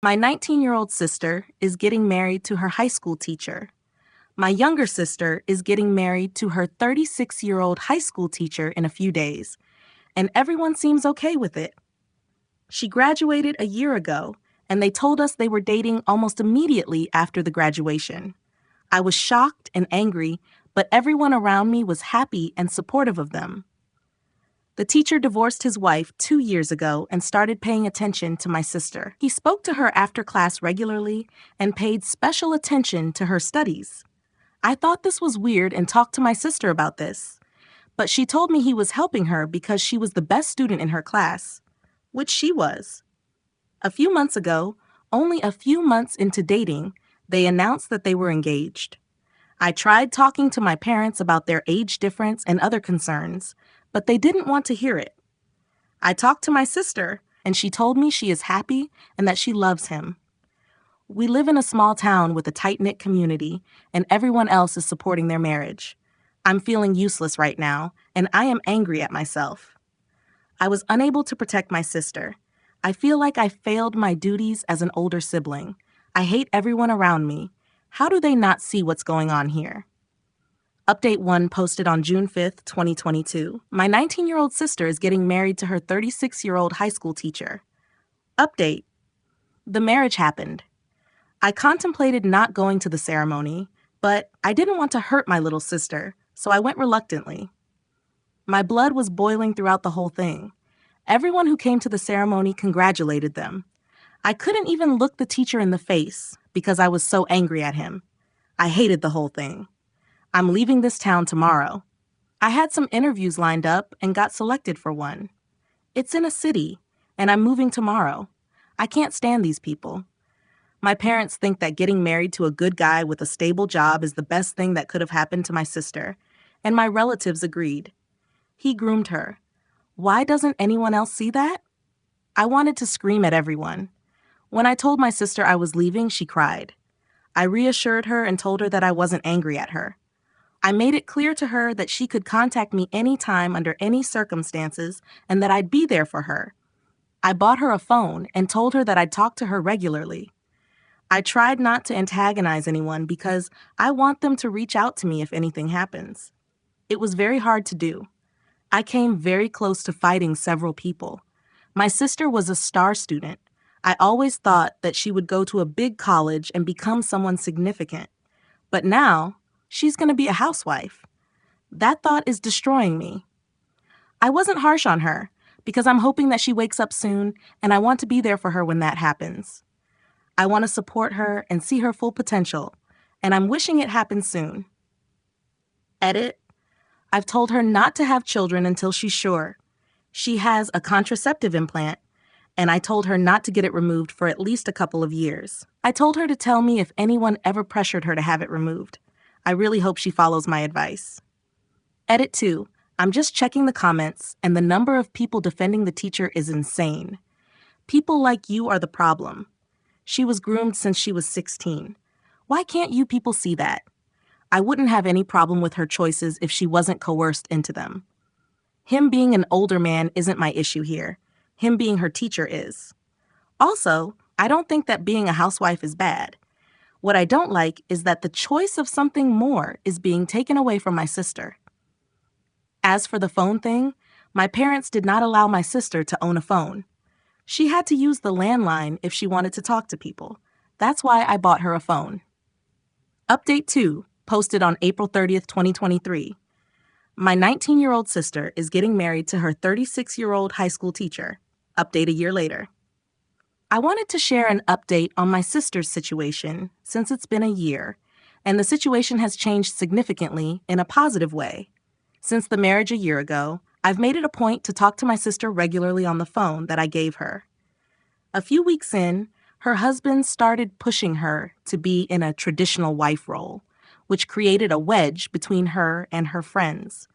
My 19-year-old sister is getting married to her high school teacher. My younger sister is getting married to her 36-year-old high school teacher in a few days, and everyone seems okay with it. She graduated a year ago, and they told us they were dating almost immediately after the graduation. I was shocked and angry, but everyone around me was happy and supportive of them. The teacher divorced his wife 2 years ago and started paying attention to my sister. He spoke to her after class regularly and paid special attention to her studies. I thought this was weird and talked to my sister about this, but she told me he was helping her because she was the best student in her class, which she was. A few months ago, only a few months into dating, they announced that they were engaged. I tried talking to my parents about their age difference and other concerns, but they didn't want to hear it. I talked to my sister, and she told me she is happy and that she loves him. We live in a small town with a tight-knit community, and everyone else is supporting their marriage. I'm feeling useless right now, and I am angry at myself. I was unable to protect my sister. I feel like I failed my duties as an older sibling. I hate everyone around me. How do they not see what's going on here? Update 1 posted on June 5th, 2022. My 19-year-old sister is getting married to her 36-year-old high school teacher. Update. The marriage happened. I contemplated not going to the ceremony, but I didn't want to hurt my little sister, so I went reluctantly. My blood was boiling throughout the whole thing. Everyone who came to the ceremony congratulated them. I couldn't even look the teacher in the face because I was so angry at him. I hated the whole thing. I'm leaving this town tomorrow. I had some interviews lined up and got selected for one. It's in a city, and I'm moving tomorrow. I can't stand these people. My parents think that getting married to a good guy with a stable job is the best thing that could have happened to my sister, and my relatives agreed. He groomed her. Why doesn't anyone else see that? I wanted to scream at everyone. When I told my sister I was leaving, she cried. I reassured her and told her that I wasn't angry at her. I made it clear to her that she could contact me anytime under any circumstances and that I'd be there for her. I bought her a phone and told her that I'd talk to her regularly. I tried not to antagonize anyone because I want them to reach out to me if anything happens. It was very hard to do. I came very close to fighting several people. My sister was a star student. I always thought that she would go to a big college and become someone significant. But now, she's going to be a housewife. That thought is destroying me. I wasn't harsh on her because I'm hoping that she wakes up soon and I want to be there for her when that happens. I want to support her and see her full potential, and I'm wishing it happens soon. Edit. I've told her not to have children until she's sure. She has a contraceptive implant, and I told her not to get it removed for at least a couple of years. I told her to tell me if anyone ever pressured her to have it removed. I really hope she follows my advice. Edit 2. I'm just checking the comments, and the number of people defending the teacher is insane. People like you are the problem. She was groomed since she was 16. Why can't you people see that? I wouldn't have any problem with her choices if she wasn't coerced into them. Him being an older man isn't my issue here. Him being her teacher is. Also, I don't think that being a housewife is bad. What I don't like is that the choice of something more is being taken away from my sister. As for the phone thing, my parents did not allow my sister to own a phone. She had to use the landline if she wanted to talk to people. That's why I bought her a phone. Update 2, posted on April 30th, 2023. My 19-year-old sister is getting married to her 36-year-old high school teacher. Update a year later. I wanted to share an update on my sister's situation since it's been a year, and the situation has changed significantly in a positive way. Since the marriage a year ago, I've made it a point to talk to my sister regularly on the phone that I gave her. A few weeks in, her husband started pushing her to be in a traditional wife role, which created a wedge between her and her friends.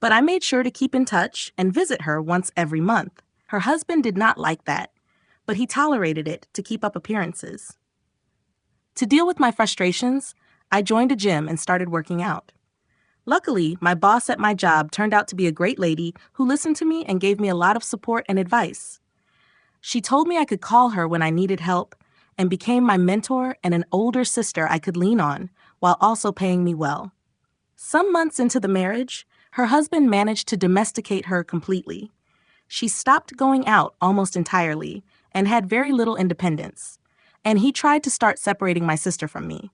But I made sure to keep in touch and visit her once every month. Her husband did not like that, but he tolerated it to keep up appearances. To deal with my frustrations, I joined a gym and started working out. Luckily, my boss at my job turned out to be a great lady who listened to me and gave me a lot of support and advice. She told me I could call her when I needed help and became my mentor and an older sister I could lean on while also paying me well. Some months into the marriage, her husband managed to domesticate her completely. She stopped going out almost entirely and had very little independence, and he tried to start separating my sister from me.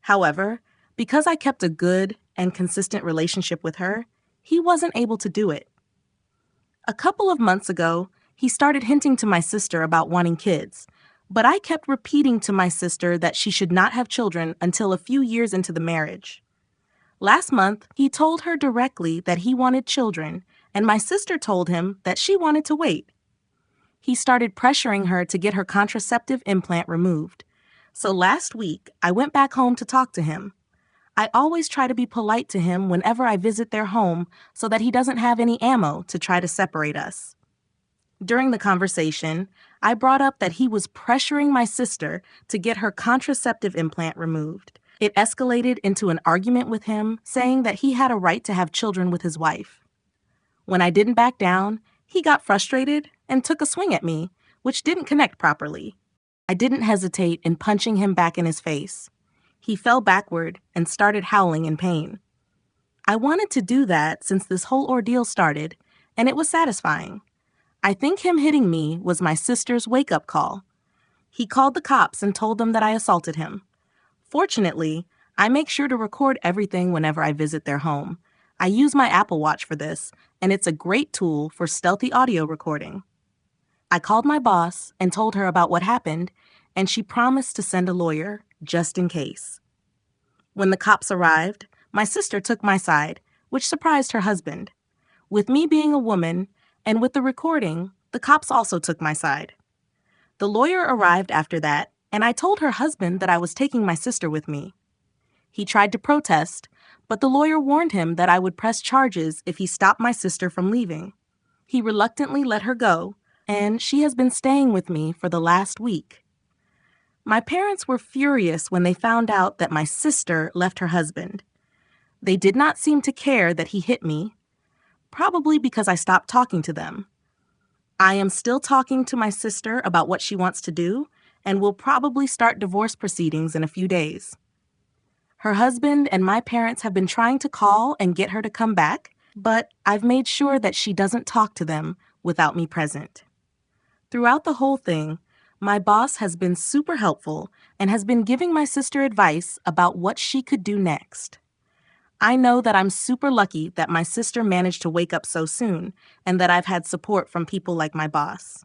However, because I kept a good and consistent relationship with her, he wasn't able to do it. A couple of months ago, he started hinting to my sister about wanting kids, but I kept repeating to my sister that she should not have children until a few years into the marriage. Last month, he told her directly that he wanted children, and my sister told him that she wanted to wait. He started pressuring her to get her contraceptive implant removed. So last week, I went back home to talk to him. I always try to be polite to him whenever I visit their home so that he doesn't have any ammo to try to separate us. During the conversation, I brought up that he was pressuring my sister to get her contraceptive implant removed. It escalated into an argument with him, saying that he had a right to have children with his wife. When I didn't back down, he got frustrated and took a swing at me, which didn't connect properly. I didn't hesitate in punching him back in his face. He fell backward and started howling in pain. I wanted to do that since this whole ordeal started, and it was satisfying. I think him hitting me was my sister's wake-up call. He called the cops and told them that I assaulted him. Fortunately, I make sure to record everything whenever I visit their home. I use my Apple Watch for this, and it's a great tool for stealthy audio recording. I called my boss and told her about what happened, and she promised to send a lawyer, just in case. When the cops arrived, my sister took my side, which surprised her husband. With me being a woman, and with the recording, the cops also took my side. The lawyer arrived after that, and I told her husband that I was taking my sister with me. He tried to protest, but the lawyer warned him that I would press charges if he stopped my sister from leaving. He reluctantly let her go, and she has been staying with me for the last week. My parents were furious when they found out that my sister left her husband. They did not seem to care that he hit me, probably because I stopped talking to them. I am still talking to my sister about what she wants to do, and will probably start divorce proceedings in a few days. Her husband and my parents have been trying to call and get her to come back, but I've made sure that she doesn't talk to them without me present. Throughout the whole thing, my boss has been super helpful and has been giving my sister advice about what she could do next. I know that I'm super lucky that my sister managed to wake up so soon and that I've had support from people like my boss.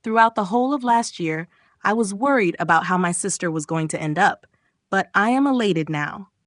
Throughout the whole of last year, I was worried about how my sister was going to end up, but I am elated now.